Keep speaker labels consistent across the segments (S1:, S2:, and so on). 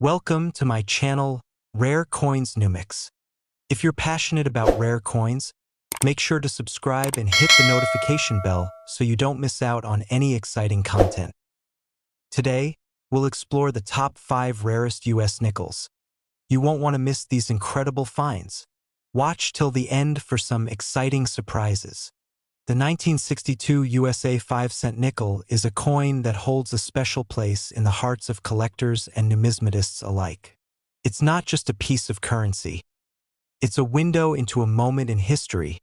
S1: Welcome to my channel, Rare Coins Numix. If you're passionate about rare coins, make sure to subscribe and hit the notification bell so you don't miss out on any exciting content. Today, we'll explore the top 5 rarest US nickels. You won't want to miss these incredible finds. Watch till the end for some exciting surprises. The 1962 USA 5-cent nickel is a coin that holds a special place in the hearts of collectors and numismatists alike. It's not just a piece of currency. It's a window into a moment in history,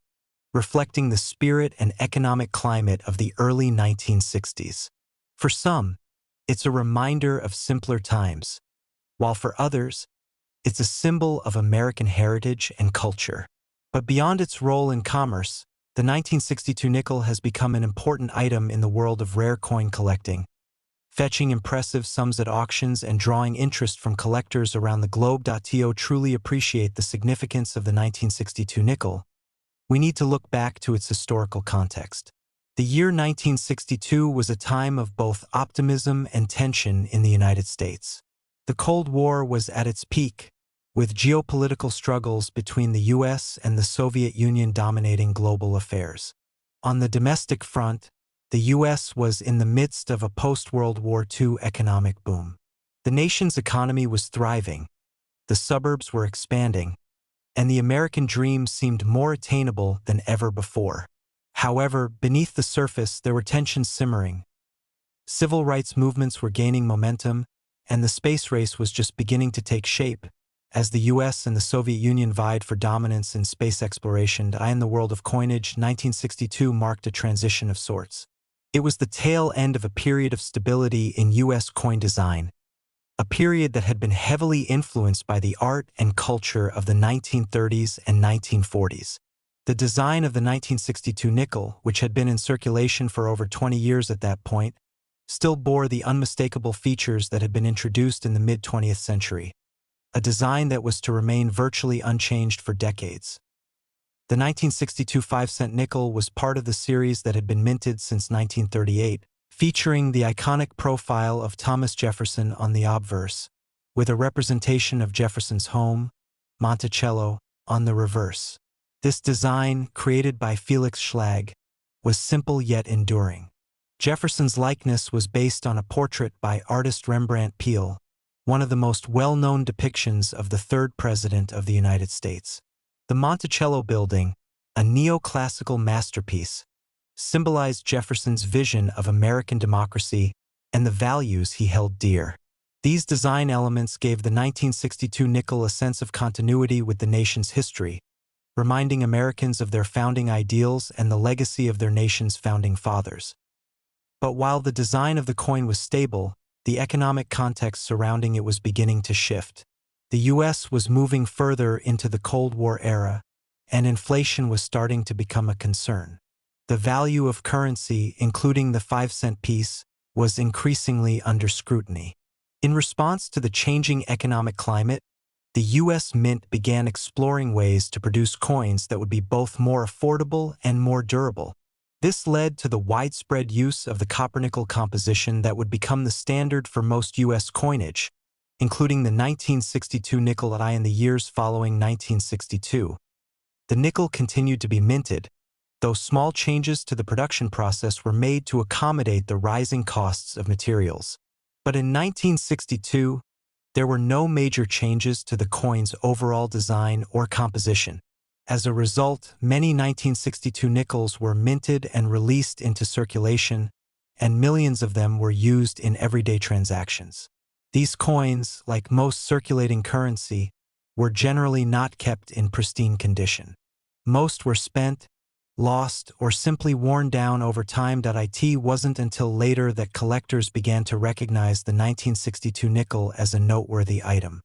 S1: reflecting the spirit and economic climate of the early 1960s. For some, it's a reminder of simpler times, while for others, it's a symbol of American heritage and culture. But beyond its role in commerce, the 1962 nickel has become an important item in the world of rare coin collecting, fetching impressive sums at auctions and drawing interest from collectors around the globe. To truly appreciate the significance of the 1962 nickel, we need to look back to its historical context. The year 1962 was a time of both optimism and tension in the United States. The Cold War was at its peak, with geopolitical struggles between the US and the Soviet Union dominating global affairs. On the domestic front, the US was in the midst of a post-World War II economic boom. The nation's economy was thriving, the suburbs were expanding, and the American dream seemed more attainable than ever before. However, beneath the surface, there were tensions simmering. Civil rights movements were gaining momentum, and the space race was just beginning to take shape, as the US and the Soviet Union vied for dominance in space exploration. In the world of coinage, 1962 marked a transition of sorts. It was the tail end of a period of stability in US coin design, a period that had been heavily influenced by the art and culture of the 1930s and 1940s. The design of the 1962 nickel, which had been in circulation for over 20 years at that point, still bore the unmistakable features that had been introduced in the mid-20th century. A design that was to remain virtually unchanged for decades. The 1962 5-cent nickel was part of the series that had been minted since 1938, featuring the iconic profile of Thomas Jefferson on the obverse, with a representation of Jefferson's home, Monticello, on the reverse. This design, created by Felix Schlag, was simple yet enduring. Jefferson's likeness was based on a portrait by artist Rembrandt Peale, one of the most well-known depictions of the third president of the United States. The Monticello building, a neoclassical masterpiece, symbolized Jefferson's vision of American democracy and the values he held dear. These design elements gave the 1962 nickel a sense of continuity with the nation's history, reminding Americans of their founding ideals and the legacy of their nation's founding fathers. But while the design of the coin was stable, the economic context surrounding it was beginning to shift. The US was moving further into the Cold War era, and inflation was starting to become a concern. The value of currency, including the 5-cent piece, was increasingly under scrutiny. In response to the changing economic climate, the US Mint began exploring ways to produce coins that would be both more affordable and more durable. This led to the widespread use of the copper-nickel composition that would become the standard for most U.S. coinage, including the 1962 nickel. In the years following 1962, the nickel continued to be minted, though small changes to the production process were made to accommodate the rising costs of materials. But in 1962, there were no major changes to the coin's overall design or composition. As a result, many 1962 nickels were minted and released into circulation, and millions of them were used in everyday transactions. These coins, like most circulating currency, were generally not kept in pristine condition. Most were spent, lost, or simply worn down over time. It wasn't until later that collectors began to recognize the 1962 nickel as a noteworthy item.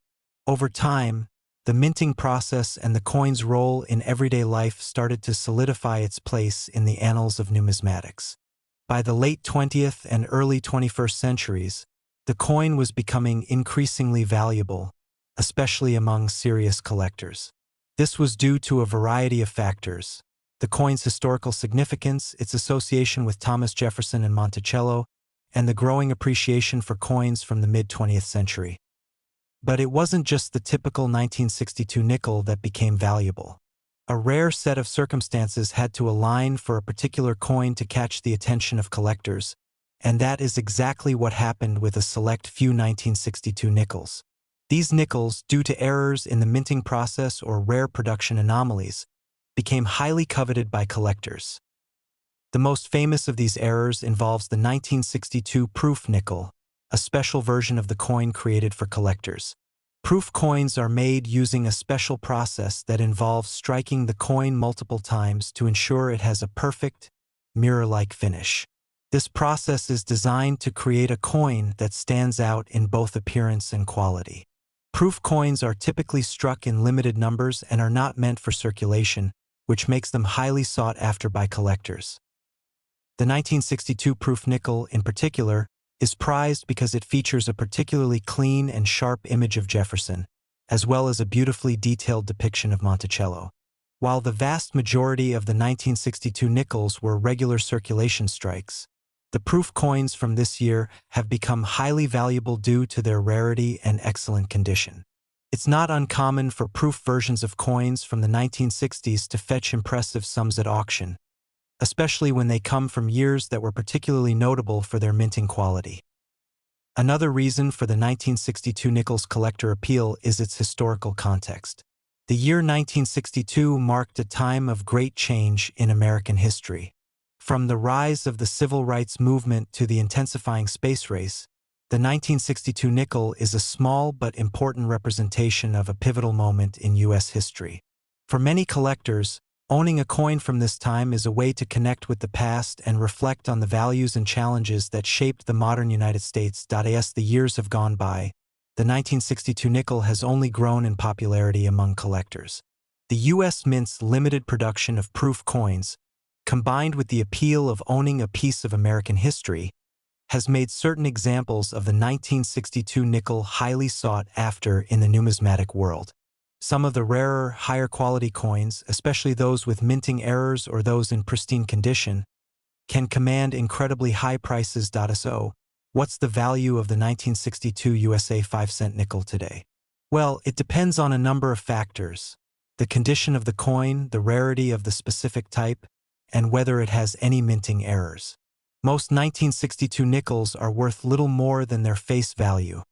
S1: Over time, the minting process and the coin's role in everyday life started to solidify its place in the annals of numismatics. By the late 20th and early 21st centuries, the coin was becoming increasingly valuable, especially among serious collectors. This was due to a variety of factors: the coin's historical significance, its association with Thomas Jefferson and Monticello, and the growing appreciation for coins from the mid-20th century. But it wasn't just the typical 1962 nickel that became valuable. A rare set of circumstances had to align for a particular coin to catch the attention of collectors, and that is exactly what happened with a select few 1962 nickels. These nickels, due to errors in the minting process or rare production anomalies, became highly coveted by collectors. The most famous of these errors involves the 1962 proof nickel, a special version of the coin created for collectors. Proof coins are made using a special process that involves striking the coin multiple times to ensure it has a perfect, mirror-like finish. This process is designed to create a coin that stands out in both appearance and quality. Proof coins are typically struck in limited numbers and are not meant for circulation, which makes them highly sought after by collectors. The 1962 proof nickel, in particular, is prized because it features a particularly clean and sharp image of Jefferson, as well as a beautifully detailed depiction of Monticello. While the vast majority of the 1962 nickels were regular circulation strikes, the proof coins from this year have become highly valuable due to their rarity and excellent condition. It's not uncommon for proof versions of coins from the 1960s to fetch impressive sums at auction, especially when they come from years that were particularly notable for their minting quality. Another reason for the 1962 nickel's collector appeal is its historical context. The year 1962 marked a time of great change in American history. From the rise of the civil rights movement to the intensifying space race, the 1962 nickel is a small but important representation of a pivotal moment in U.S. history. For many collectors, owning a coin from this time is a way to connect with the past and reflect on the values and challenges that shaped the modern United States. As the years have gone by, the 1962 nickel has only grown in popularity among collectors. The U.S. Mint's limited production of proof coins, combined with the appeal of owning a piece of American history, has made certain examples of the 1962 nickel highly sought after in the numismatic world. Some of the rarer, higher-quality coins, especially those with minting errors or those in pristine condition, can command incredibly high prices. So, what's the value of the 1962 USA 5-cent nickel today? Well, it depends on a number of factors: the condition of the coin, the rarity of the specific type, and whether it has any minting errors. Most 1962 nickels are worth little more than their face value,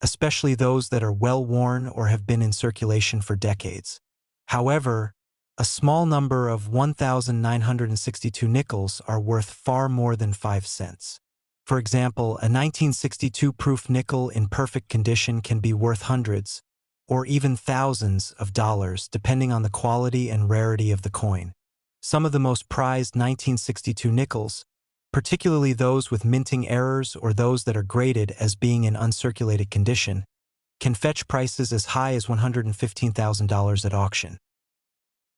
S1: especially those that are well-worn or have been in circulation for decades. However, a small number of 1,962 nickels are worth far more than 5 cents. For example, a 1962 proof nickel in perfect condition can be worth hundreds, or even thousands of dollars depending on the quality and rarity of the coin. Some of the most prized 1962 nickels, particularly those with minting errors or those that are graded as being in uncirculated condition, can fetch prices as high as $115,000 at auction.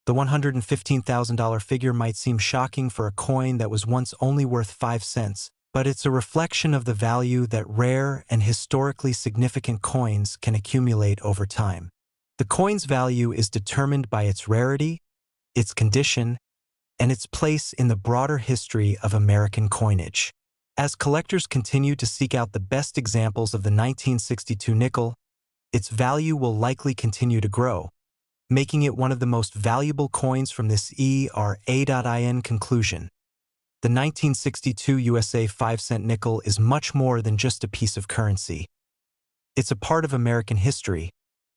S1: The $115,000 figure might seem shocking for a coin that was once only worth 5 cents, but it's a reflection of the value that rare and historically significant coins can accumulate over time. The coin's value is determined by its rarity, its condition, and its place in the broader history of American coinage. As collectors continue to seek out the best examples of the 1962 nickel, its value will likely continue to grow, making it one of the most valuable coins from this era. In conclusion, the 1962 USA 5-cent nickel is much more than just a piece of currency. It's a part of American history,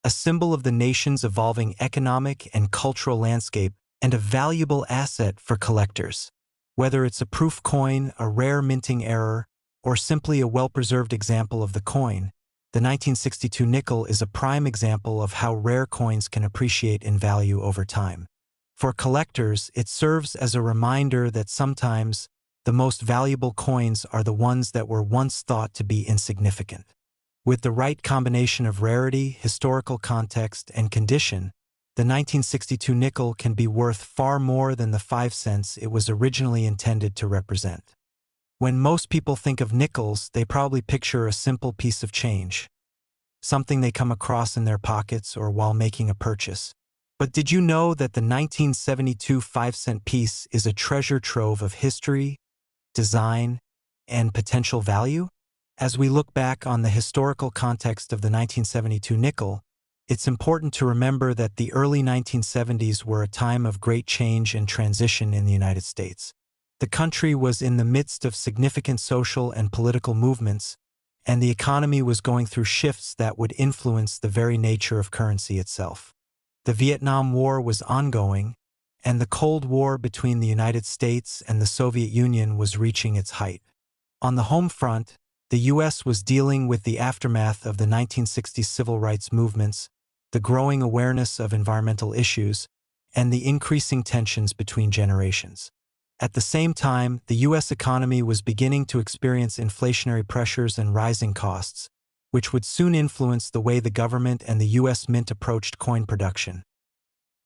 S1: a symbol of the nation's evolving economic and cultural landscape, and a valuable asset for collectors. Whether it's a proof coin, a rare minting error, or simply a well-preserved example of the coin, the 1962 nickel is a prime example of how rare coins can appreciate in value over time. For collectors, it serves as a reminder that sometimes the most valuable coins are the ones that were once thought to be insignificant. With the right combination of rarity, historical context, and condition, the 1962 nickel can be worth far more than the 5 cents it was originally intended to represent. When most people think of nickels, they probably picture a simple piece of change, something they come across in their pockets or while making a purchase. But did you know that the 1972 5-cent piece is a treasure trove of history, design, and potential value? As we look back on the historical context of the 1972 nickel, it's important to remember that the early 1970s were a time of great change and transition in the United States. The country was in the midst of significant social and political movements, and the economy was going through shifts that would influence the very nature of currency itself. The Vietnam War was ongoing, and the Cold War between the United States and the Soviet Union was reaching its height. On the home front, the U.S. was dealing with the aftermath of the 1960s civil rights movements, the growing awareness of environmental issues, and the increasing tensions between generations. At the same time, the U.S. economy was beginning to experience inflationary pressures and rising costs, which would soon influence the way the government and the U.S. Mint approached coin production.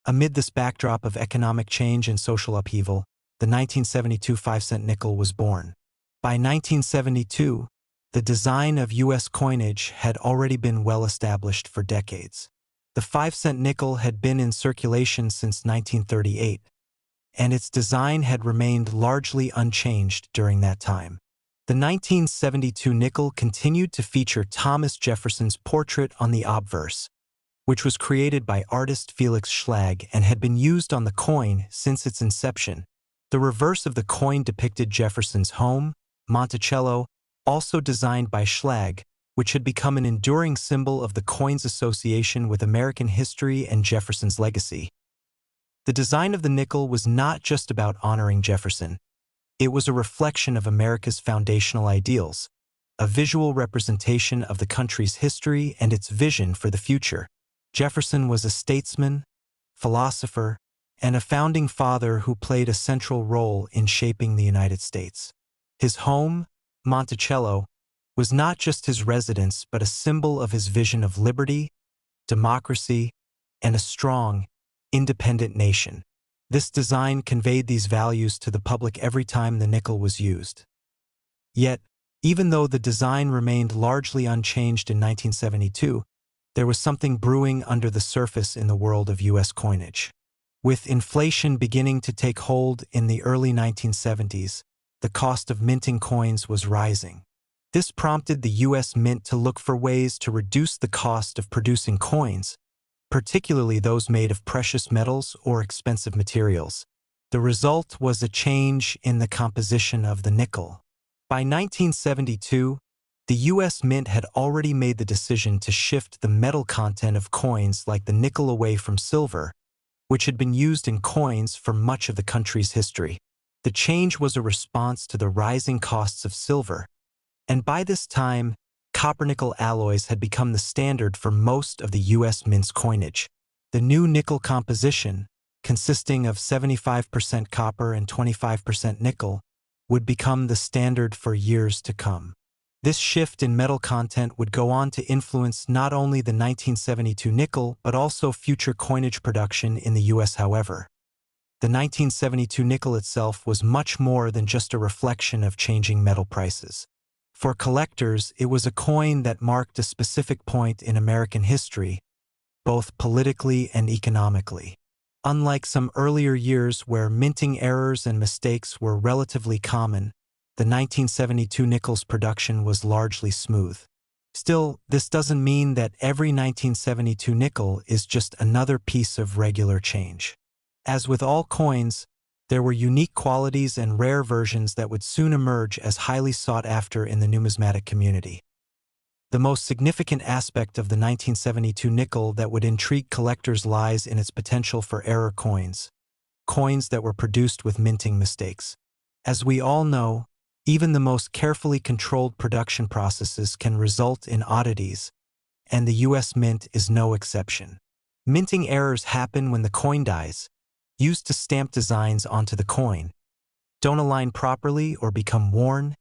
S1: Amid this backdrop of economic change and social upheaval, the 1972 5-cent nickel was born. By 1972, the design of U.S. coinage had already been well established for decades. The 5-cent nickel had been in circulation since 1938, and its design had remained largely unchanged during that time. The 1972 nickel continued to feature Thomas Jefferson's portrait on the obverse, which was created by artist Felix Schlag and had been used on the coin since its inception. The reverse of the coin depicted Jefferson's home, Monticello, also designed by Schlag, which had become an enduring symbol of the coin's association with American history and Jefferson's legacy. The design of the nickel was not just about honoring Jefferson. It was a reflection of America's foundational ideals, a visual representation of the country's history and its vision for the future. Jefferson was a statesman, philosopher, and a founding father who played a central role in shaping the United States. His home, Monticello, was not just his residence but a symbol of his vision of liberty, democracy, and a strong, independent nation. This design conveyed these values to the public every time the nickel was used. Yet, even though the design remained largely unchanged in 1972, there was something brewing under the surface in the world of U.S. coinage. With inflation beginning to take hold in the early 1970s, the cost of minting coins was rising. This prompted the U.S. Mint to look for ways to reduce the cost of producing coins, particularly those made of precious metals or expensive materials. The result was a change in the composition of the nickel. By 1972, the U.S. Mint had already made the decision to shift the metal content of coins like the nickel away from silver, which had been used in coins for much of the country's history. The change was a response to the rising costs of silver, and by this time, copper-nickel alloys had become the standard for most of the U.S. Mint's coinage. The new nickel composition, consisting of 75% copper and 25% nickel, would become the standard for years to come. This shift in metal content would go on to influence not only the 1972 nickel but also future coinage production in the U.S. However, the 1972 nickel itself was much more than just a reflection of changing metal prices. For collectors, it was a coin that marked a specific point in American history, both politically and economically. Unlike some earlier years where minting errors and mistakes were relatively common, the 1972 nickel's production was largely smooth. Still, this doesn't mean that every 1972 nickel is just another piece of regular change. As with all coins, there were unique qualities and rare versions that would soon emerge as highly sought after in the numismatic community. The most significant aspect of the 1972 nickel that would intrigue collectors lies in its potential for error coins that were produced with minting mistakes. As we all know, even the most carefully controlled production processes can result in oddities, and the U.S. Mint is no exception. Minting errors happen when the coin dies, used to stamp designs onto the coin, don't align properly or become worn,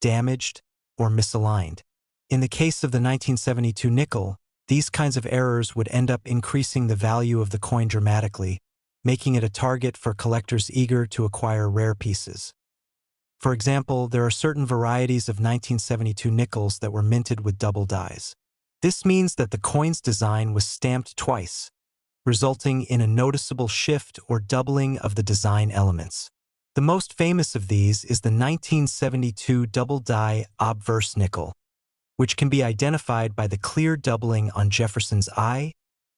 S1: damaged, or misaligned. In the case of the 1972 nickel, these kinds of errors would end up increasing the value of the coin dramatically, making it a target for collectors eager to acquire rare pieces. For example, there are certain varieties of 1972 nickels that were minted with double dies. This means that the coin's design was stamped twice, resulting in a noticeable shift or doubling of the design elements. The most famous of these is the 1972 double die obverse nickel. which can be identified by the clear doubling on Jefferson's eye,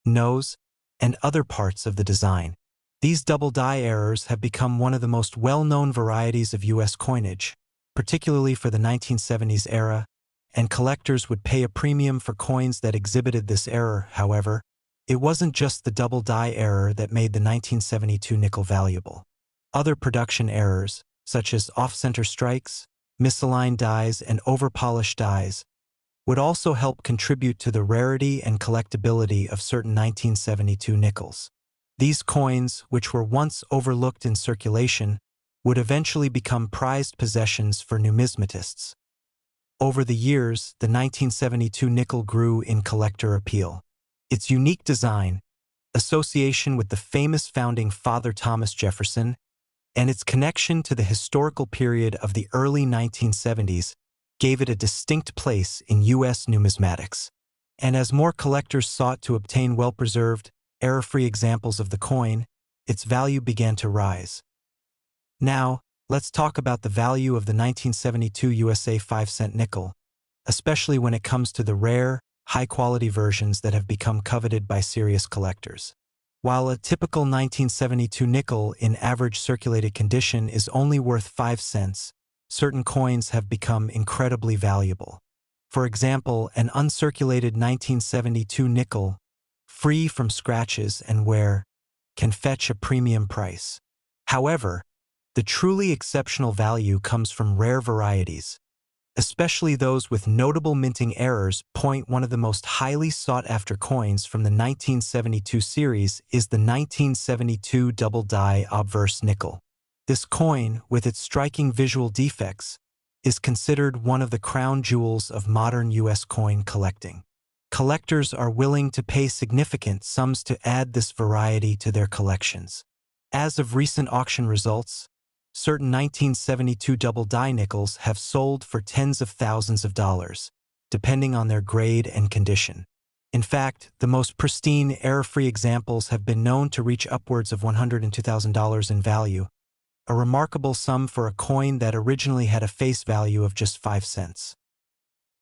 S1: nose, and other parts of the design. These double die errors have become one of the most well-known varieties of U.S. coinage, particularly for the 1970s era, and collectors would pay a premium for coins that exhibited this error. However, it wasn't just the double die error that made the 1972 nickel valuable. Other production errors, such as off-center strikes, misaligned dies, and overpolished dies, would also help contribute to the rarity and collectability of certain 1972 nickels. These coins, which were once overlooked in circulation, would eventually become prized possessions for numismatists. Over the years, the 1972 nickel grew in collector appeal. Its unique design, association with the famous founding father Thomas Jefferson, and its connection to the historical period of the early 1970s gave it a distinct place in U.S. numismatics. And as more collectors sought to obtain well-preserved, error-free examples of the coin, its value began to rise. Now, let's talk about the value of the 1972 USA 5-cent nickel, especially when it comes to the rare, high-quality versions that have become coveted by serious collectors. While a typical 1972 nickel in average circulated condition is only worth 5 cents, certain coins have become incredibly valuable. For example, an uncirculated 1972 nickel, free from scratches and wear, can fetch a premium price. However, the truly exceptional value comes from rare varieties, especially those with notable minting errors. One of the most highly sought-after coins from the 1972 series is the 1972 double-die obverse nickel. This coin, with its striking visual defects, is considered one of the crown jewels of modern U.S. coin collecting. Collectors are willing to pay significant sums to add this variety to their collections. As of recent auction results, certain 1972 double-die nickels have sold for tens of thousands of dollars, depending on their grade and condition. In fact, the most pristine, error-free examples have been known to reach upwards of $102,000 in value, a remarkable sum for a coin that originally had a face value of just 5 cents.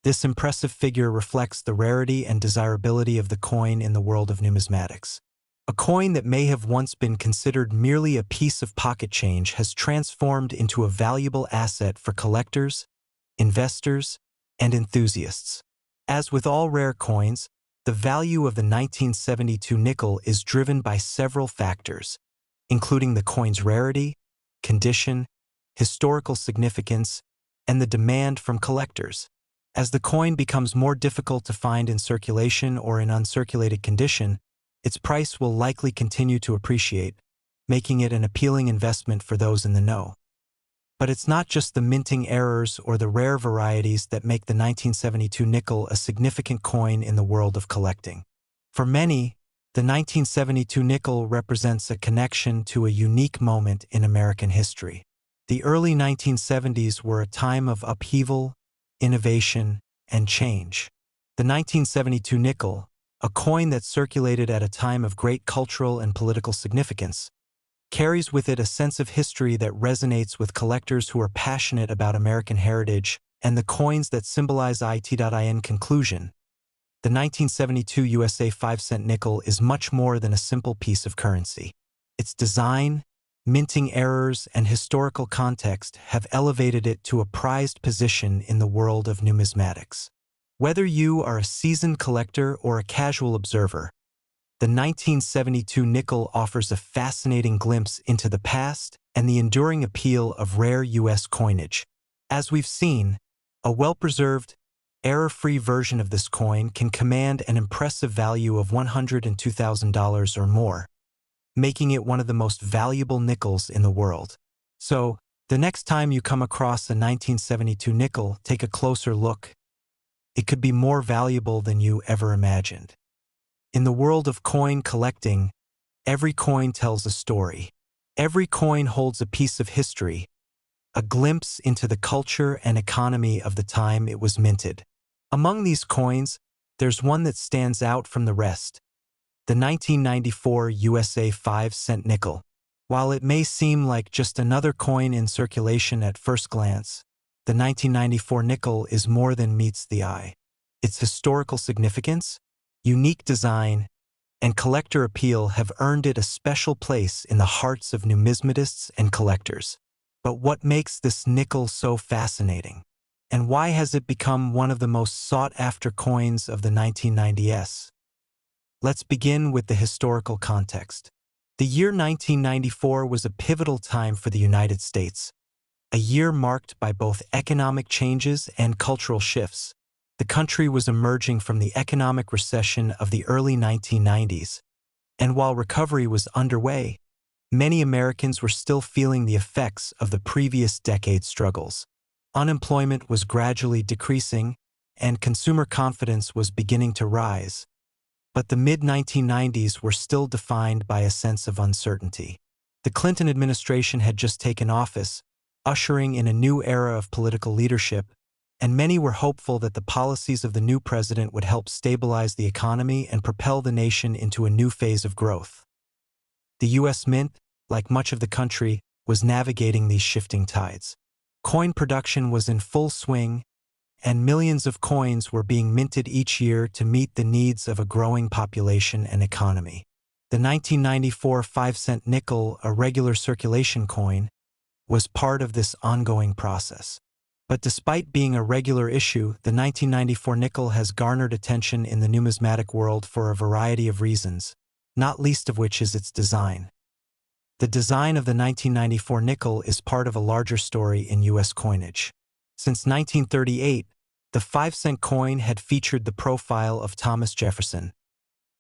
S1: This impressive figure reflects the rarity and desirability of the coin in the world of numismatics. A coin that may have once been considered merely a piece of pocket change has transformed into a valuable asset for collectors, investors, and enthusiasts. As with all rare coins, the value of the 1972 nickel is driven by several factors, including the coin's rarity, condition, historical significance, and the demand from collectors. As the coin becomes more difficult to find in circulation or in uncirculated condition, its price will likely continue to appreciate, making it an appealing investment for those in the know. But it's not just the minting errors or the rare varieties that make the 1972 nickel a significant coin in the world of collecting. For many, the 1972 nickel represents a connection to a unique moment in American history. The early 1970s were a time of upheaval, innovation, and change. The 1972 nickel, a coin that circulated at a time of great cultural and political significance, carries with it a sense of history that resonates with collectors who are passionate about American heritage and the coins that symbolize it. In conclusion, the 1972 USA 5-cent nickel is much more than a simple piece of currency. Its design, minting errors, and historical context have elevated it to a prized position in the world of numismatics. Whether you are a seasoned collector or a casual observer, the 1972 nickel offers a fascinating glimpse into the past and the enduring appeal of rare U.S. coinage. As we've seen, a well-preserved, error-free version of this coin can command an impressive value of $102,000 or more, making it one of the most valuable nickels in the world. So, the next time you come across a 1972 nickel, take a closer look. It could be more valuable than you ever imagined. In the world of coin collecting, every coin tells a story. Every coin holds a piece of history, a glimpse into the culture and economy of the time it was minted. Among these coins, there's one that stands out from the rest: the 1994 USA 5-cent nickel. While it may seem like just another coin in circulation at first glance, the 1994 nickel is more than meets the eye. its historical significance, unique design, and collector appeal have earned it a special place in the hearts of numismatists and collectors. But what makes this nickel so fascinating? And why has it become one of the most sought-after coins of the 1990s? Let's begin with the historical context. The year 1994 was a pivotal time for the United States, a year marked by both economic changes and cultural shifts. The country was emerging from the economic recession of the early 1990s, and while recovery was underway, many Americans were still feeling the effects of the previous decade's struggles. Unemployment was gradually decreasing, and consumer confidence was beginning to rise. But the mid-1990s were still defined by a sense of uncertainty. The Clinton administration had just taken office, ushering in a new era of political leadership, and many were hopeful that the policies of the new president would help stabilize the economy and propel the nation into a new phase of growth. The U.S. Mint, like much of the country, was navigating these shifting tides. Coin production was in full swing, and millions of coins were being minted each year to meet the needs of a growing population and economy. The 1994 5-cent nickel, a regular circulation coin, was part of this ongoing process. But despite being a regular issue, the 1994 nickel has garnered attention in the numismatic world for a variety of reasons, not least of which is its design. The design of the 1994 nickel is part of a larger story in U.S. coinage. Since 1938, the 5-cent coin had featured the profile of Thomas Jefferson,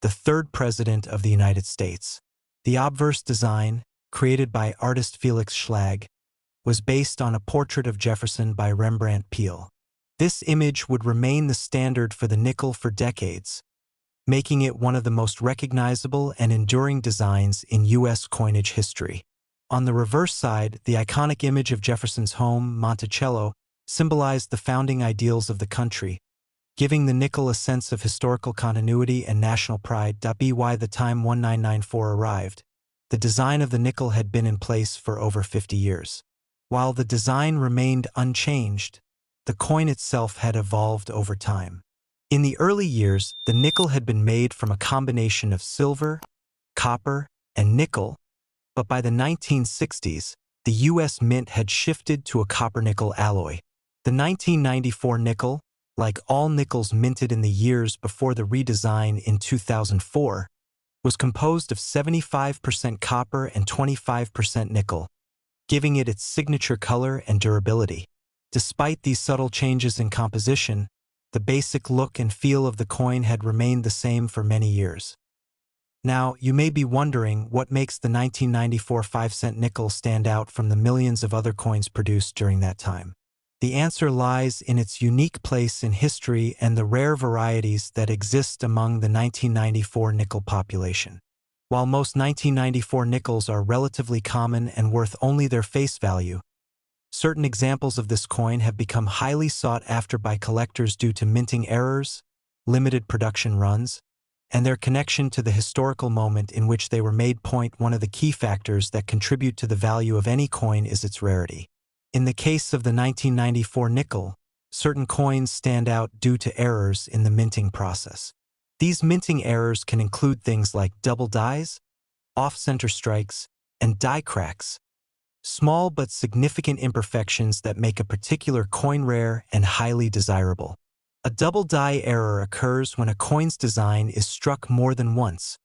S1: the third president of the United States. The obverse design, created by artist Felix Schlag, was based on a portrait of Jefferson by Rembrandt Peale. This image would remain the standard for the nickel for decades, making it one of the most recognizable and enduring designs in U.S. coinage history. On the reverse side, the iconic image of Jefferson's home, Monticello, symbolized the founding ideals of the country, giving the nickel a sense of historical continuity and national pride. By the time 1994 arrived, the design of the nickel had been in place for over 50 years. While the design remained unchanged, the coin itself had evolved over time. In the early years, the nickel had been made from a combination of silver, copper, and nickel, but by the 1960s, the U.S. Mint had shifted to a copper-nickel alloy. The 1994 nickel, like all nickels minted in the years before the redesign in 2004, was composed of 75% copper and 25% nickel, giving it its signature color and durability. Despite these subtle changes in composition, the basic look and feel of the coin had remained the same for many years. Now, you may be wondering what makes the 1994 5-cent nickel stand out from the millions of other coins produced during that time. The answer lies in its unique place in history and the rare varieties that exist among the 1994 nickel population. While most 1994 nickels are relatively common and worth only their face value, certain examples of this coin have become highly sought after by collectors due to minting errors, limited production runs, and their connection to the historical moment in which they were made. One of the key factors that contribute to the value of any coin is its rarity. In the case of the 1994 nickel, certain coins stand out due to errors in the minting process. These minting errors can include things like double dies, off-center strikes, and die cracks, small but significant imperfections that make a particular coin rare and highly desirable. A double die error occurs when a coin's design is struck more than once,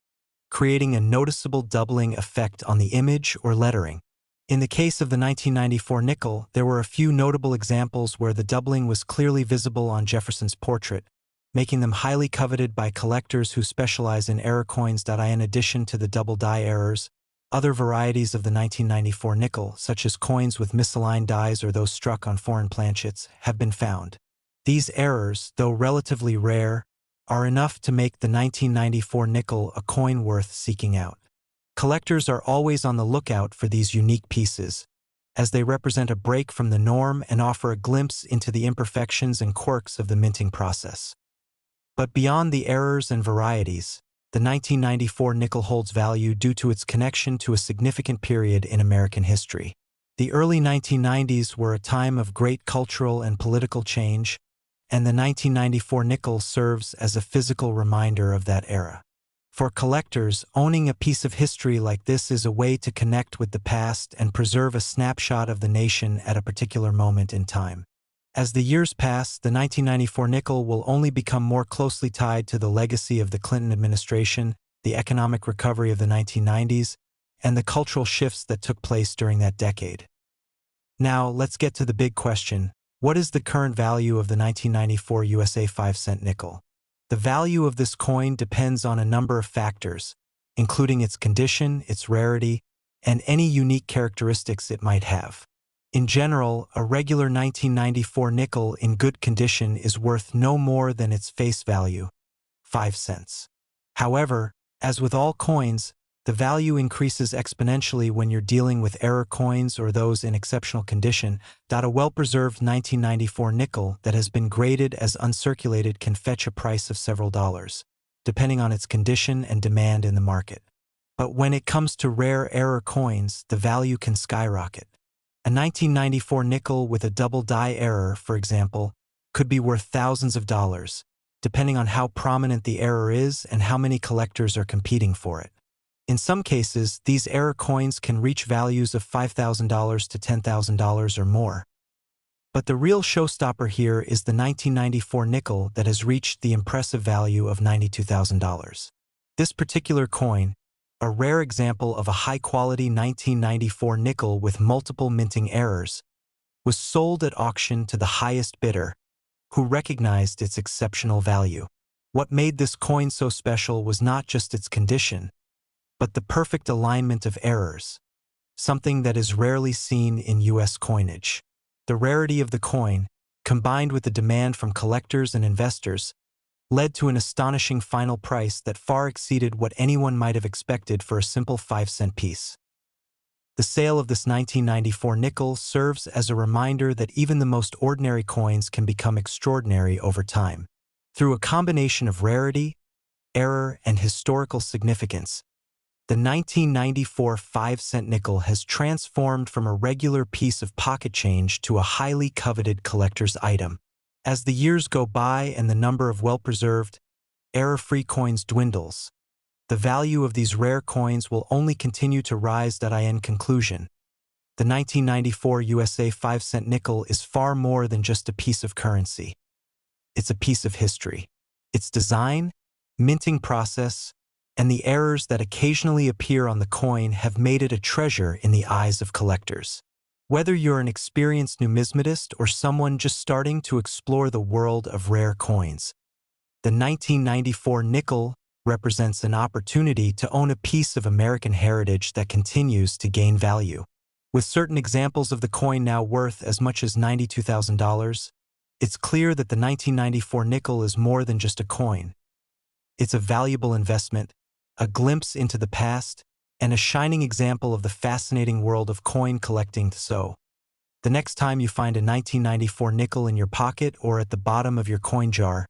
S1: creating a noticeable doubling effect on the image or lettering. In the case of the 1994 nickel, there were a few notable examples where the doubling was clearly visible on Jefferson's portrait, making them highly coveted by collectors who specialize in error coins. In addition to the double die errors, other varieties of the 1994 nickel, such as coins with misaligned dies or those struck on foreign planchets, have been found. These errors, though relatively rare, are enough to make the 1994 nickel a coin worth seeking out. Collectors are always on the lookout for these unique pieces, as they represent a break from the norm and offer a glimpse into the imperfections and quirks of the minting process. But beyond the errors and varieties, the 1994 nickel holds value due to its connection to a significant period in American history. The early 1990s were a time of great cultural and political change, and the 1994 nickel serves as a physical reminder of that era. For collectors, owning a piece of history like this is a way to connect with the past and preserve a snapshot of the nation at a particular moment in time. As the years pass, the 1994 nickel will only become more closely tied to the legacy of the Clinton administration, the economic recovery of the 1990s, and the cultural shifts that took place during that decade. Now, let's get to the big question. What is the current value of the 1994 USA 5-cent nickel? The value of this coin depends on a number of factors, including its condition, its rarity, and any unique characteristics it might have. In general, a regular 1994 nickel in good condition is worth no more than its face value, 5 cents. However, as with all coins, the value increases exponentially when you're dealing with error coins or those in exceptional condition. A well-preserved 1994 nickel that has been graded as uncirculated can fetch a price of several dollars, depending on its condition and demand in the market. But when it comes to rare error coins, the value can skyrocket. A 1994 nickel with a double die error, for example, could be worth thousands of dollars, depending on how prominent the error is and how many collectors are competing for it. In some cases, these error coins can reach values of $5,000 to $10,000 or more. But the real showstopper here is the 1994 nickel that has reached the impressive value of $92,000. This particular coin, a rare example of a high-quality 1994 nickel with multiple minting errors, was sold at auction to the highest bidder, who recognized its exceptional value. What made this coin so special was not just its condition, but the perfect alignment of errors, something that is rarely seen in U.S. coinage. The rarity of the coin, combined with the demand from collectors and investors, led to an astonishing final price that far exceeded what anyone might have expected for a simple 5-cent piece. The sale of this 1994 nickel serves as a reminder that even the most ordinary coins can become extraordinary over time. Through a combination of rarity, error, and historical significance, the 1994 5-cent nickel has transformed from a regular piece of pocket change to a highly coveted collector's item. As the years go by and the number of well-preserved, error-free coins dwindles, the value of these rare coins will only continue to rise. In conclusion, the 1994 USA 5-cent nickel is far more than just a piece of currency. It's a piece of history. Its design, minting process, and the errors that occasionally appear on the coin have made it a treasure in the eyes of collectors. Whether you're an experienced numismatist or someone just starting to explore the world of rare coins, the 1994 nickel represents an opportunity to own a piece of American heritage that continues to gain value. With certain examples of the coin now worth as much as $92,000, it's clear that the 1994 nickel is more than just a coin. It's a valuable investment, a glimpse into the past, and a shining example of the fascinating world of coin collecting. So, the next time you find a 1994 nickel in your pocket or at the bottom of your coin jar,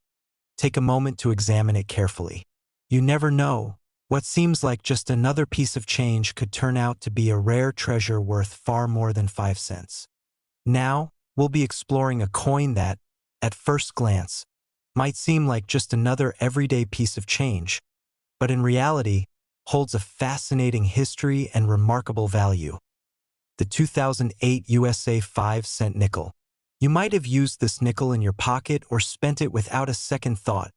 S1: take a moment to examine it carefully. You never know, what seems like just another piece of change could turn out to be a rare treasure worth far more than 5 cents. Now, we'll be exploring a coin that, at first glance, might seem like just another everyday piece of change, but in reality, holds a fascinating history and remarkable value. The 2008 USA 5-cent nickel. You might have used this nickel in your pocket or spent it without a second thought.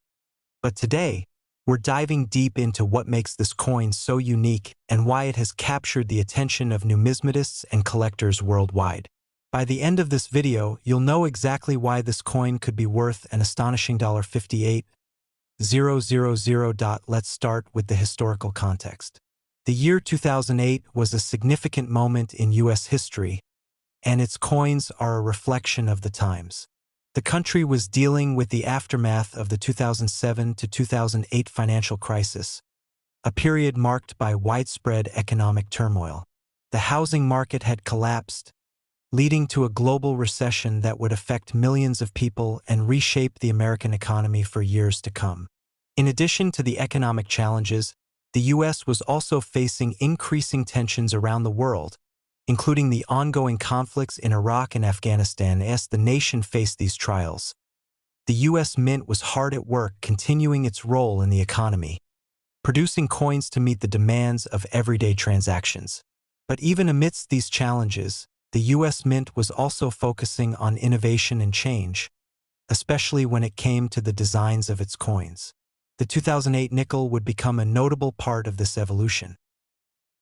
S1: But today, we're diving deep into what makes this coin so unique and why it has captured the attention of numismatists and collectors worldwide. By the end of this video, you'll know exactly why this coin could be worth an astonishing $58,000. Let's start with the historical context. The year 2008 was a significant moment in U.S. history, and its coins are a reflection of the times. The country was dealing with the aftermath of the 2007 to 2008 financial crisis, a period marked by widespread economic turmoil. The housing market had collapsed, leading to a global recession that would affect millions of people and reshape the American economy for years to come. In addition to the economic challenges, the U.S. was also facing increasing tensions around the world, including the ongoing conflicts in Iraq and Afghanistan. As the nation faced these trials, the U.S. Mint was hard at work continuing its role in the economy, producing coins to meet the demands of everyday transactions. But even amidst these challenges, the U.S. Mint was also focusing on innovation and change, especially when it came to the designs of its coins. The 2008 nickel would become a notable part of this evolution.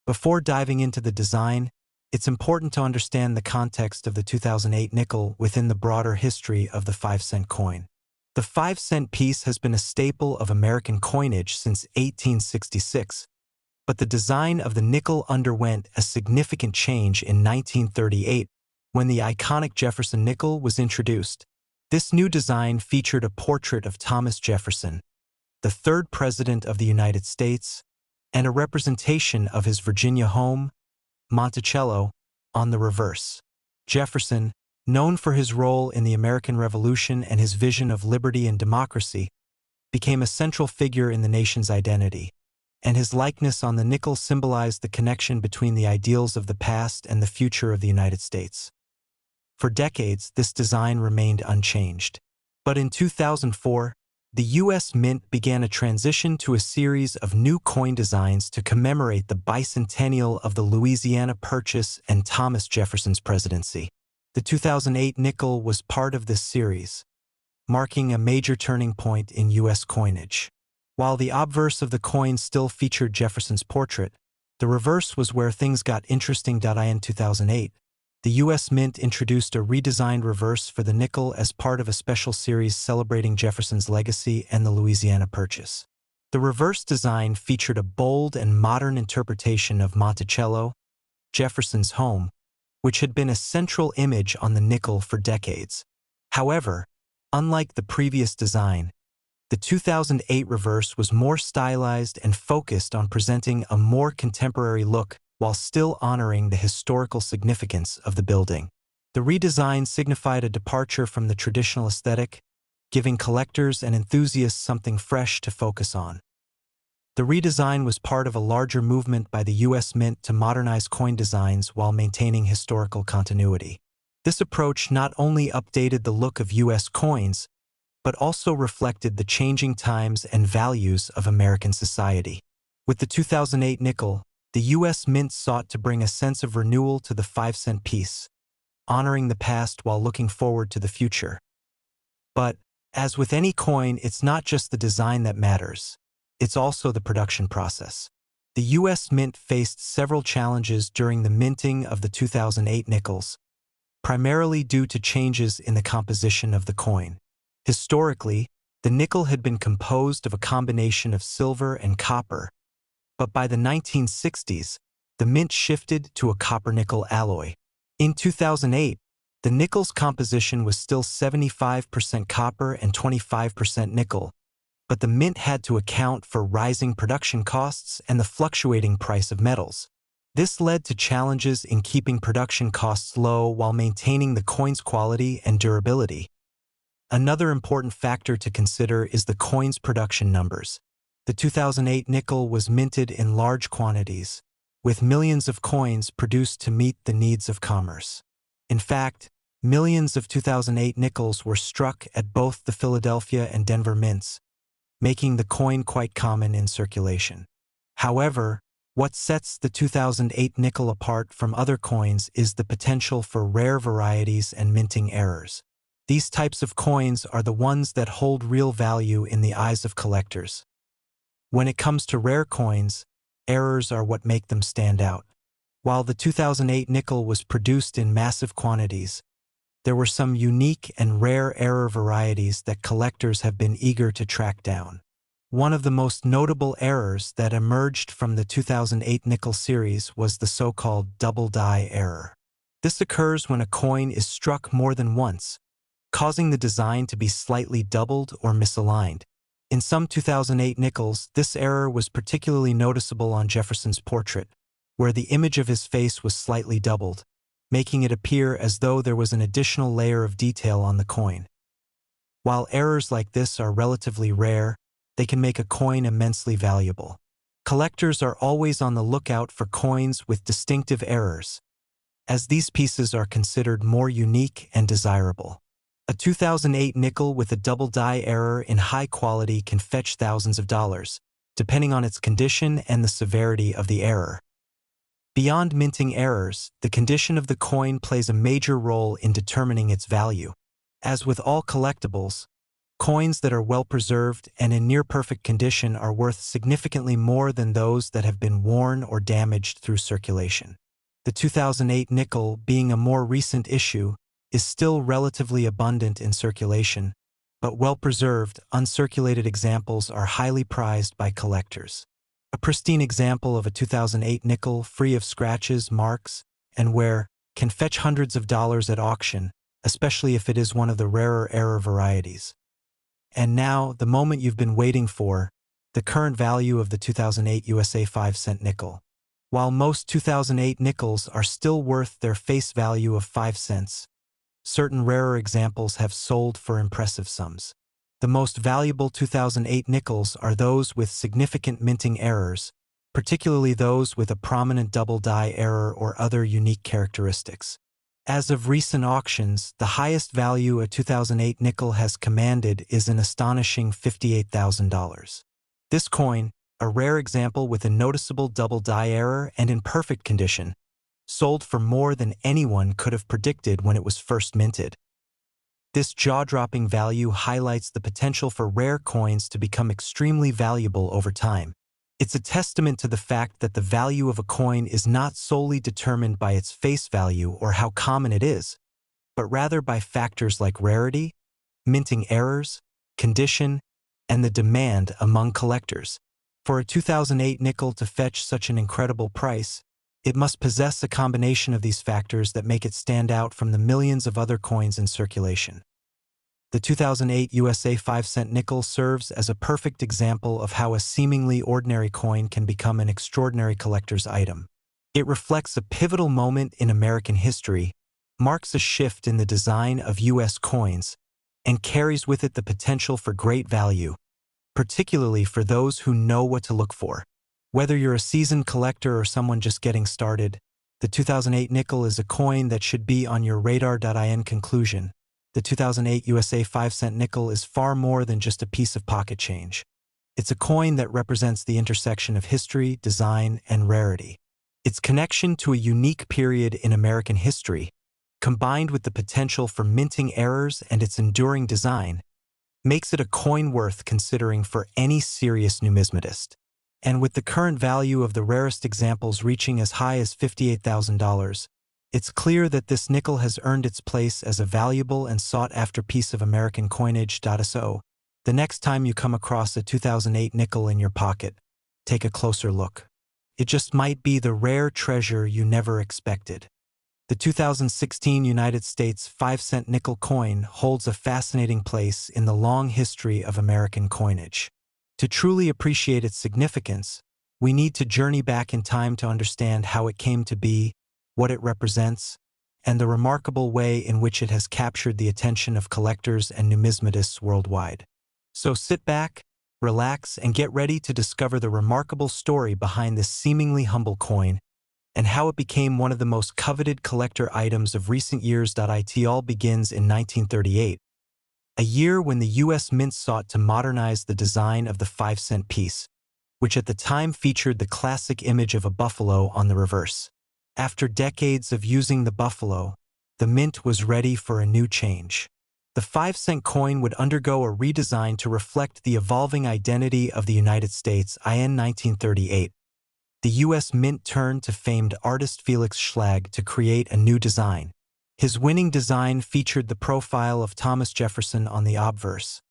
S1: Before diving into the design, it's important to understand the context of the 2008 nickel within the broader history of the 5-cent coin. The 5-cent piece has been a staple of American coinage since 1866, but the design of the nickel underwent a significant change in 1938 when the iconic Jefferson nickel was introduced. This new design featured a portrait of Thomas Jefferson, the third president of the United States, and a representation of his Virginia home, Monticello, on the reverse. Jefferson, known for his role in the American Revolution and his vision of liberty and democracy, became a central figure in the nation's identity, and his likeness on the nickel symbolized the connection between the ideals of the past and the future of the United States. For decades, this design remained unchanged. But in 2004, the U.S. Mint began a transition to a series of new coin designs to commemorate the bicentennial of the Louisiana Purchase and Thomas Jefferson's presidency. The 2008 nickel was part of this series, marking a major turning point in U.S. coinage. While the obverse of the coin still featured Jefferson's portrait, the reverse was where things got interesting. In 2008, the U.S. Mint introduced a redesigned reverse for the nickel as part of a special series celebrating Jefferson's legacy and the Louisiana Purchase. The reverse design featured a bold and modern interpretation of Monticello, Jefferson's home, which had been a central image on the nickel for decades. However, unlike the previous design, the 2008 reverse was more stylized and focused on presenting a more contemporary look while still honoring the historical significance of the building. The redesign signified a departure from the traditional aesthetic, giving collectors and enthusiasts something fresh to focus on. The redesign was part of a larger movement by the U.S. Mint to modernize coin designs while maintaining historical continuity. This approach not only updated the look of U.S. coins, but also reflected the changing times and values of American society. With the 2008 nickel, the U.S. Mint sought to bring a sense of renewal to the 5-cent piece, honoring the past while looking forward to the future. But, as with any coin, it's not just the design that matters. It's also the production process. The U.S. Mint faced several challenges during the minting of the 2008 nickels, primarily due to changes in the composition of the coin. Historically, the nickel had been composed of a combination of silver and copper, but by the 1960s, the mint shifted to a copper-nickel alloy. In 2008, the nickel's composition was still 75% copper and 25% nickel, but the mint had to account for rising production costs and the fluctuating price of metals. This led to challenges in keeping production costs low while maintaining the coin's quality and durability. Another important factor to consider is the coin's production numbers. The 2008 nickel was minted in large quantities, with millions of coins produced to meet the needs of commerce. In fact, millions of 2008 nickels were struck at both the Philadelphia and Denver mints, making the coin quite common in circulation. However, what sets the 2008 nickel apart from other coins is the potential for rare varieties and minting errors. These types of coins are the ones that hold real value in the eyes of collectors. When it comes to rare coins, errors are what make them stand out. While the 2008 nickel was produced in massive quantities, there were some unique and rare error varieties that collectors have been eager to track down. One of the most notable errors that emerged from the 2008 nickel series was the so-called double die error. This occurs when a coin is struck more than once, causing the design to be slightly doubled or misaligned. In some 2008 nickels, this error was particularly noticeable on Jefferson's portrait, where the image of his face was slightly doubled, making it appear as though there was an additional layer of detail on the coin. While errors like this are relatively rare, they can make a coin immensely valuable. Collectors are always on the lookout for coins with distinctive errors, as these pieces are considered more unique and desirable. A 2008 nickel with a double die error in high quality can fetch thousands of dollars, depending on its condition and the severity of the error. Beyond minting errors, the condition of the coin plays a major role in determining its value. As with all collectibles, coins that are well preserved and in near-perfect condition are worth significantly more than those that have been worn or damaged through circulation. The 2008 nickel, being a more recent issue, is still relatively abundant in circulation, but well-preserved, uncirculated examples are highly prized by collectors. A pristine example of a 2008 nickel free of scratches, marks, and wear can fetch hundreds of dollars at auction, especially if it is one of the rarer error varieties. And now, the moment you've been waiting for, the current value of the 2008 USA 5-cent nickel. While most 2008 nickels are still worth their face value of 5 cents, certain rarer examples have sold for impressive sums. The most valuable 2008 nickels are those with significant minting errors, particularly those with a prominent double die error or other unique characteristics. As of recent auctions, the highest value a 2008 nickel has commanded is an astonishing $58,000. This coin, a rare example with a noticeable double die error and in perfect condition, sold for more than anyone could have predicted when it was first minted. This jaw-dropping value highlights the potential for rare coins to become extremely valuable over time. It's a testament to the fact that the value of a coin is not solely determined by its face value or how common it is, but rather by factors like rarity, minting errors, condition, and the demand among collectors. For a 2008 nickel to fetch such an incredible price, it must possess a combination of these factors that make it stand out from the millions of other coins in circulation. The 2008 USA 5-cent nickel serves as a perfect example of how a seemingly ordinary coin can become an extraordinary collector's item. It reflects a pivotal moment in American history, marks a shift in the design of U.S. coins, and carries with it the potential for great value, particularly for those who know what to look for. Whether you're a seasoned collector or someone just getting started, the 2008 nickel is a coin that should be on your radar. In conclusion, the 2008 USA 5-cent nickel is far more than just a piece of pocket change. It's a coin that represents the intersection of history, design, and rarity. Its connection to a unique period in American history, combined with the potential for minting errors and its enduring design, makes it a coin worth considering for any serious numismatist. And with the current value of the rarest examples reaching as high as $58,000, it's clear that this nickel has earned its place as a valuable and sought-after piece of American coinage. So, the next time you come across a 2008 nickel in your pocket, take a closer look. It just might be the rare treasure you never expected. The 2016 United States 5-cent nickel coin holds a fascinating place in the long history of American coinage. To truly appreciate its significance, we need to journey back in time to understand how it came to be, what it represents, and the remarkable way in which it has captured the attention of collectors and numismatists worldwide. So sit back, relax, and get ready to discover the remarkable story behind this seemingly humble coin and how it became one of the most coveted collector items of recent years. It all begins in 1938, a year when the U.S. Mint sought to modernize the design of the 5-cent piece, which at the time featured the classic image of a buffalo on the reverse. After decades of using the buffalo, the Mint was ready for a new change. The 5-cent coin would undergo a redesign to reflect the evolving identity of the United States. In 1938, the U.S. Mint turned to famed artist Felix Schlag to create a new design. His winning design featured the profile of Thomas Jefferson on the obverse,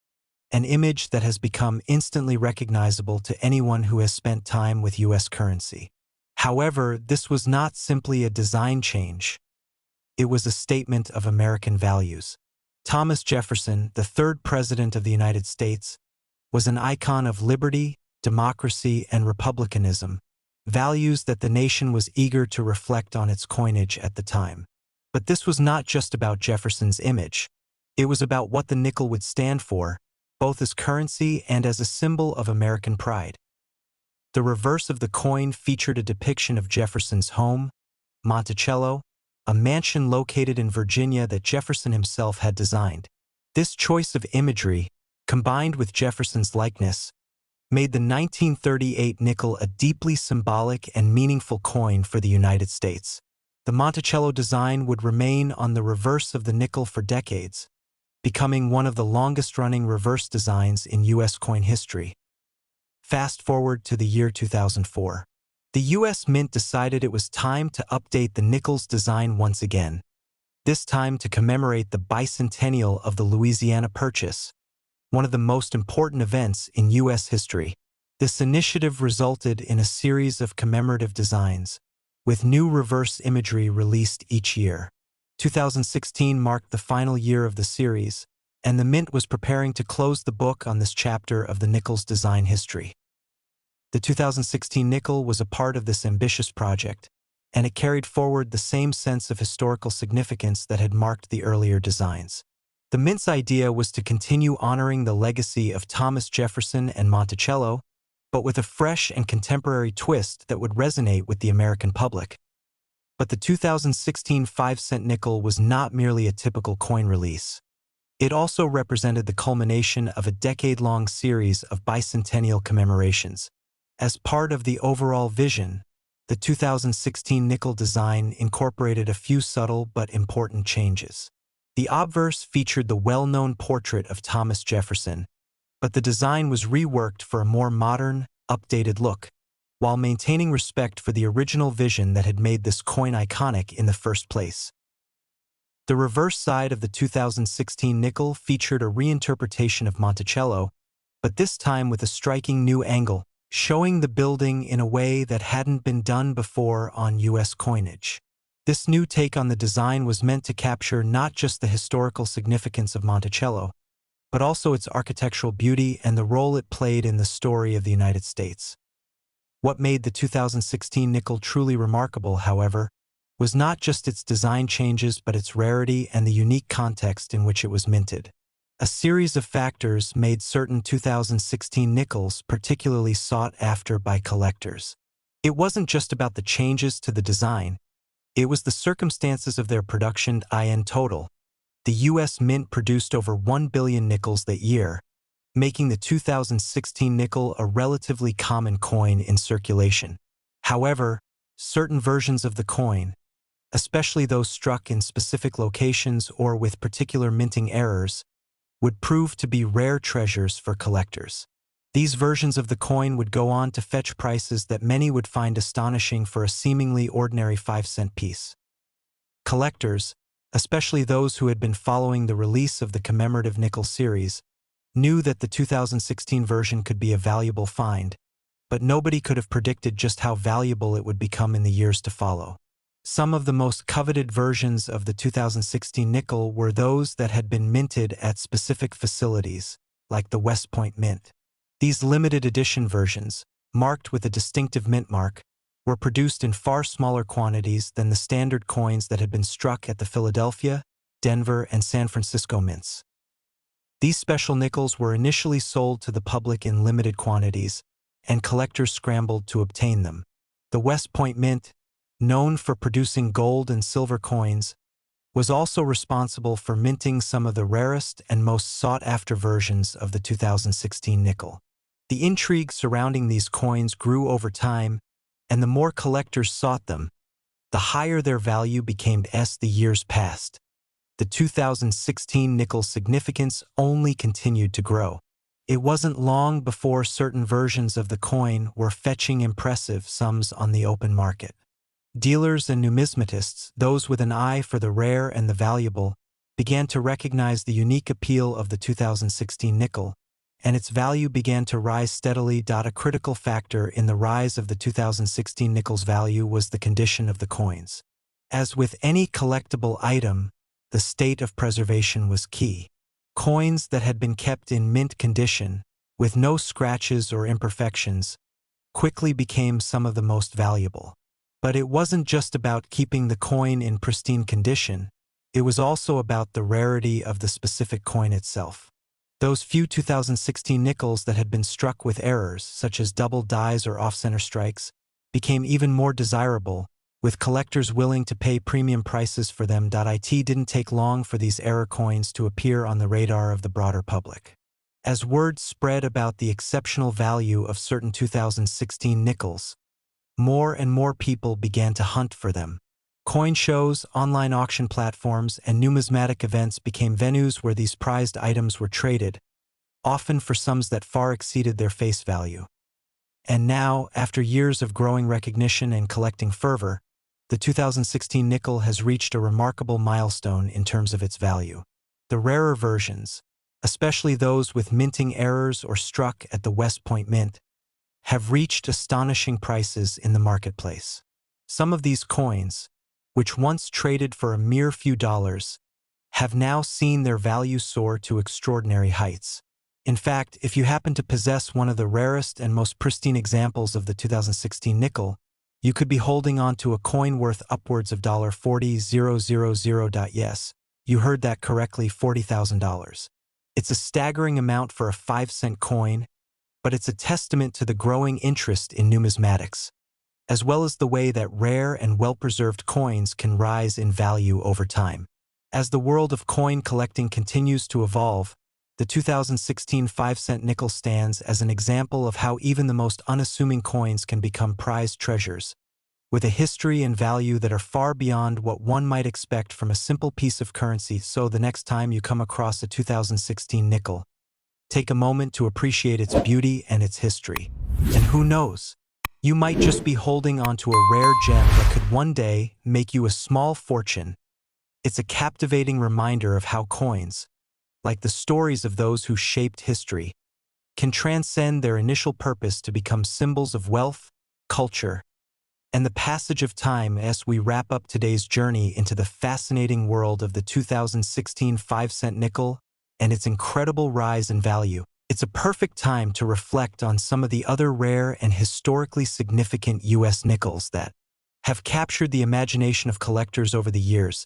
S1: an image that has become instantly recognizable to anyone who has spent time with U.S. currency. However, this was not simply a design change. It was a statement of American values. Thomas Jefferson, the third president of the United States, was an icon of liberty, democracy, and republicanism, values that the nation was eager to reflect on its coinage at the time. But this was not just about Jefferson's image. It was about what the nickel would stand for, both as currency and as a symbol of American pride. The reverse of the coin featured a depiction of Jefferson's home, Monticello, a mansion located in Virginia that Jefferson himself had designed. This choice of imagery, combined with Jefferson's likeness, made the 1938 nickel a deeply symbolic and meaningful coin for the United States. The Monticello design would remain on the reverse of the nickel for decades, becoming one of the longest-running reverse designs in U.S. coin history. Fast forward to the year 2004. The U.S. Mint decided it was time to update the nickel's design once again, this time to commemorate the bicentennial of the Louisiana Purchase, one of the most important events in U.S. history. This initiative resulted in a series of commemorative designs, with new reverse imagery released each year. 2016 marked the final year of the series, and the Mint was preparing to close the book on this chapter of the nickel's design history. The 2016 nickel was a part of this ambitious project, and it carried forward the same sense of historical significance that had marked the earlier designs. The Mint's idea was to continue honoring the legacy of Thomas Jefferson and Monticello, but with a fresh and contemporary twist that would resonate with the American public. But the 2016 5-cent nickel was not merely a typical coin release. It also represented the culmination of a decade-long series of bicentennial commemorations. As part of the overall vision, the 2016 nickel design incorporated a few subtle but important changes. The obverse featured the well-known portrait of Thomas Jefferson, but the design was reworked for a more modern, updated look, while maintaining respect for the original vision that had made this coin iconic in the first place. The reverse side of the 2016 nickel featured a reinterpretation of Monticello, but this time with a striking new angle, showing the building in a way that hadn't been done before on U.S. coinage. This new take on the design was meant to capture not just the historical significance of Monticello, but also its architectural beauty and the role it played in the story of the United States. What made the 2016 nickel truly remarkable, however, was not just its design changes but its rarity and the unique context in which it was minted. A series of factors made certain 2016 nickels particularly sought after by collectors. It wasn't just about the changes to the design, it was the circumstances of their production. In total, the U.S. Mint produced over 1 billion nickels that year, making the 2016 nickel a relatively common coin in circulation. However, certain versions of the coin, especially those struck in specific locations or with particular minting errors, would prove to be rare treasures for collectors. These versions of the coin would go on to fetch prices that many would find astonishing for a seemingly ordinary 5-cent piece. Collectors, especially those who had been following the release of the commemorative nickel series, knew that the 2016 version could be a valuable find, but nobody could have predicted just how valuable it would become in the years to follow. Some of the most coveted versions of the 2016 nickel were those that had been minted at specific facilities, like the West Point Mint. These limited edition versions, marked with a distinctive mint mark, were produced in far smaller quantities than the standard coins that had been struck at the Philadelphia, Denver, and San Francisco mints. These special nickels were initially sold to the public in limited quantities, and collectors scrambled to obtain them. The West Point Mint, known for producing gold and silver coins, was also responsible for minting some of the rarest and most sought-after versions of the 2016 nickel. The intrigue surrounding these coins grew over time, and the more collectors sought them, the higher their value became as the years passed. The 2016 nickel's significance only continued to grow. It wasn't long before certain versions of the coin were fetching impressive sums on the open market. Dealers and numismatists, those with an eye for the rare and the valuable, began to recognize the unique appeal of the 2016 nickel, and its value began to rise steadily. A critical factor in the rise of the 2016 nickel's value was the condition of the coins. As with any collectible item, the state of preservation was key. Coins that had been kept in mint condition, with no scratches or imperfections, quickly became some of the most valuable. But it wasn't just about keeping the coin in pristine condition, it was also about the rarity of the specific coin itself. Those few 2016 nickels that had been struck with errors, such as double dies or off-center strikes, became even more desirable with collectors willing to pay premium prices for them. It didn't take long for these error coins to appear on the radar of the broader public. As word spread about the exceptional value of certain 2016 nickels, more and more people began to hunt for them. Coin shows, online auction platforms, and numismatic events became venues where these prized items were traded, often for sums that far exceeded their face value. And now, after years of growing recognition and collecting fervor, the 2016 nickel has reached a remarkable milestone in terms of its value. The rarer versions, especially those with minting errors or struck at the West Point Mint, have reached astonishing prices in the marketplace. Some of these coins, which once traded for a mere few dollars, have now seen their value soar to extraordinary heights. In fact, if you happen to possess one of the rarest and most pristine examples of the 2016 nickel, you could be holding on to a coin worth upwards of $40,000. Yes, you heard that correctly, $40,000. It's a staggering amount for a 5-cent coin, but it's a testament to the growing interest in numismatics, as well as the way that rare and well-preserved coins can rise in value over time. As the world of coin collecting continues to evolve, the 2016 5-cent nickel stands as an example of how even the most unassuming coins can become prized treasures, with a history and value that are far beyond what one might expect from a simple piece of currency. So the next time you come across a 2016 nickel, take a moment to appreciate its beauty and its history. And who knows, you might just be holding onto a rare gem that could one day make you a small fortune. It's a captivating reminder of how coins, like the stories of those who shaped history, can transcend their initial purpose to become symbols of wealth, culture, and the passage of time. As we wrap up today's journey into the fascinating world of the 2016 5-cent nickel and its incredible rise in value, it's a perfect time to reflect on some of the other rare and historically significant U.S. nickels that have captured the imagination of collectors over the years.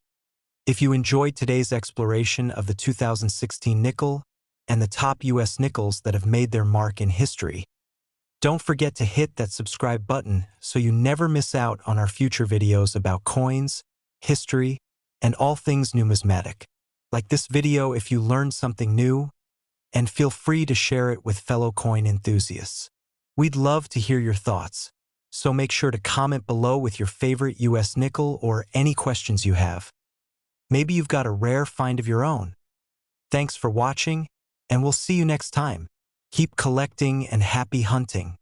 S1: If you enjoyed today's exploration of the 2016 nickel and the top U.S. nickels that have made their mark in history, don't forget to hit that subscribe button so you never miss out on our future videos about coins, history, and all things numismatic. Like this video if you learned something new, and feel free to share it with fellow coin enthusiasts. We'd love to hear your thoughts, so make sure to comment below with your favorite U.S. nickel or any questions you have. Maybe you've got a rare find of your own. Thanks for watching, and we'll see you next time. Keep collecting and happy hunting.